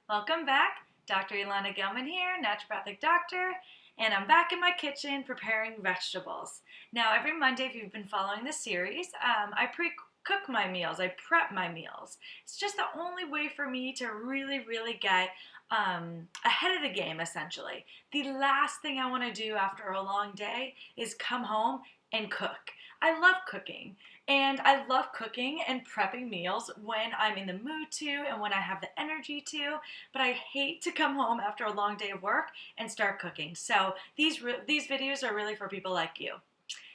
Welcome back. Dr. Ilana Gelman here, naturopathic doctor, and I'm back in my kitchen preparing vegetables. Now, every Monday, if you've been following this series, I pre-cook my meals, I prep my meals. It's just the only way for me to really get ahead of the game, essentially. The last thing I want to do after a long day is come home and cook. I love cooking, and I love cooking and prepping meals when I'm in the mood to and when I have the energy to, but I hate to come home after a long day of work and start cooking. So these videos are really for people like you.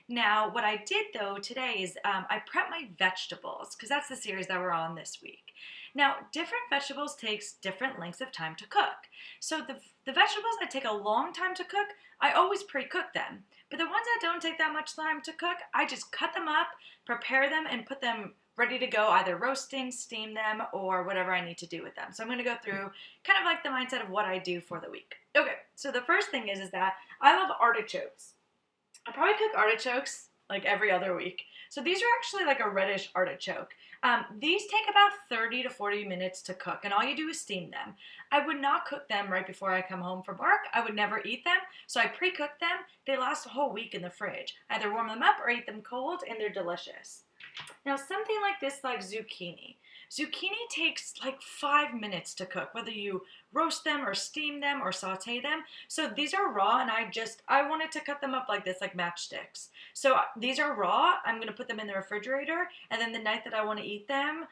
Now, what I did though today is I prepped my vegetables, because that's the series that we're on this week. Now, different vegetables takes different lengths of time to cook. So the vegetables that take a long time to cook, I always pre-cook them. But the ones that don't take that much time to cook, I just cut them up, prepare them, and put them ready to go, either roasting, steam them, or whatever I need to do with them. So I'm going to go through kind of like the mindset of what I do for the week. Okay, so the first thing is that I love artichokes. I probably cook artichokes like every other week. So these are actually like a reddish artichoke. These take about 30 to 40 minutes to cook, and all you do is steam them. I would not cook them right before I come home from work. I would never eat them, so I pre-cook them. They last a whole week in the fridge. I either warm them up or eat them cold, and they're delicious. Now, something like this, like zucchini. Zucchini takes like 5 minutes to cook, whether you roast them or steam them or saute them. So these are raw, and I wanted to cut them up like this, like matchsticks. So these are raw. I'm going to put them in the refrigerator, and then the night that I want to eat them,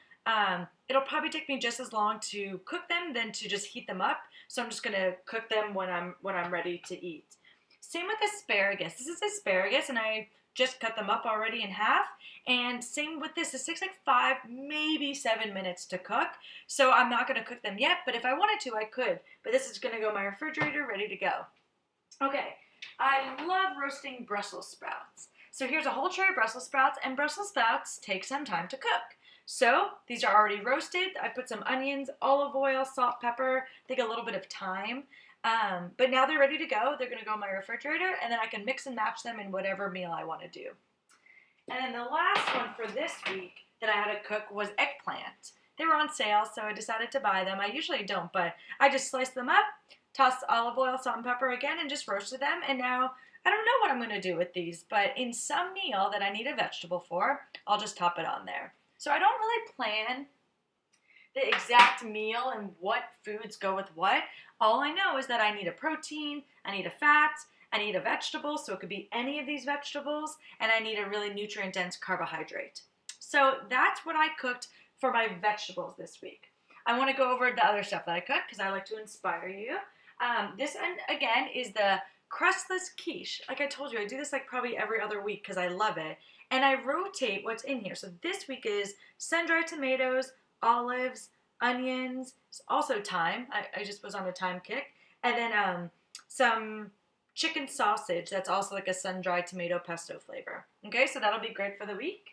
it'll probably take me just as long to cook them than to just heat them up. So I'm just going to cook them when I'm ready to eat. Same with asparagus. This is asparagus, and I just cut them up already in half. And same with this. This takes like 5, maybe 7 minutes to cook. So I'm not going to cook them yet, but if I wanted to, I could. But this is going to go in my refrigerator, ready to go. Okay, I love roasting Brussels sprouts. So here's a whole tray of Brussels sprouts, and Brussels sprouts take some time to cook. So these are already roasted. I put some onions, olive oil, salt, pepper. Take a little bit of time. But now they're ready to go. They're going to go in my refrigerator, and then I can mix and match them in whatever meal I want to do. And then the last one for this week that I had to cook was eggplant. They were on sale, so I decided to buy them. I usually don't, but I just sliced them up, tossed olive oil, salt, and pepper again, and just roasted them. And now I don't know what I'm going to do with these, but in some meal that I need a vegetable for, I'll just top it on there. So I don't really plan the exact meal and what foods go with what. All I know is that I need a protein, I need a fat, I need a vegetable, so it could be any of these vegetables, and I need a really nutrient-dense carbohydrate. So that's what I cooked for my vegetables this week. I want to go over the other stuff that I cooked because I like to inspire you. This, again, is the crustless quiche. Like I told you, I do this like probably every other week because I love it, and I rotate what's in here. So this week is sun-dried tomatoes, olives, onions, also thyme. I just was on a thyme kick. And then some chicken sausage that's also like a sun-dried tomato pesto flavor. Okay, so that'll be great for the week.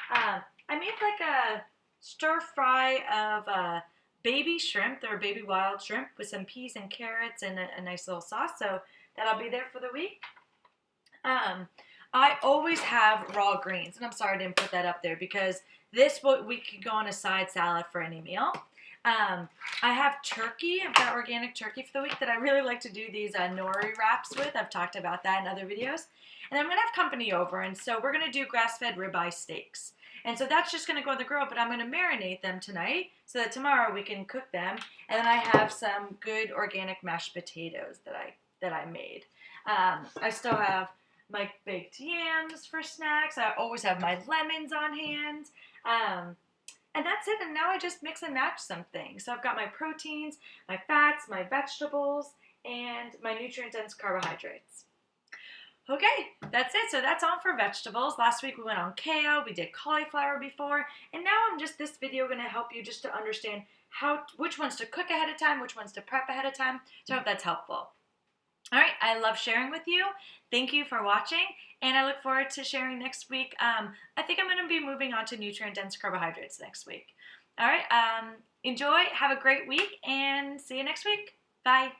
I made like a stir fry of baby shrimp. They're baby wild shrimp with some peas and carrots and a nice little sauce. So that'll be there for the week. I always have raw greens, and I'm sorry I didn't put that up there because this week could go on a side salad for any meal. I have turkey. I've got organic turkey for the week that I really like to do these nori wraps with. I've talked about that in other videos. And I'm going to have company over, and so we're going to do grass-fed ribeye steaks. And so that's just going to go on the grill, but I'm going to marinate them tonight so that tomorrow we can cook them. And then I have some good organic mashed potatoes that I made. I still have my baked yams for snacks. I always have my lemons on hand. And that's it, and now I just mix and match some things. So I've got my proteins, my fats, my vegetables, and my nutrient-dense carbohydrates. Okay, that's it. So that's all for vegetables. Last week we went on kale, we did cauliflower before, and now I'm just this video going to help you just to understand which ones to cook ahead of time, which ones to prep ahead of time. So I hope that's helpful. All right, I love sharing with you. Thank you for watching, and I look forward to sharing next week. I think I'm going to be moving on to nutrient-dense carbohydrates next week. All right, enjoy, have a great week, and see you next week. Bye.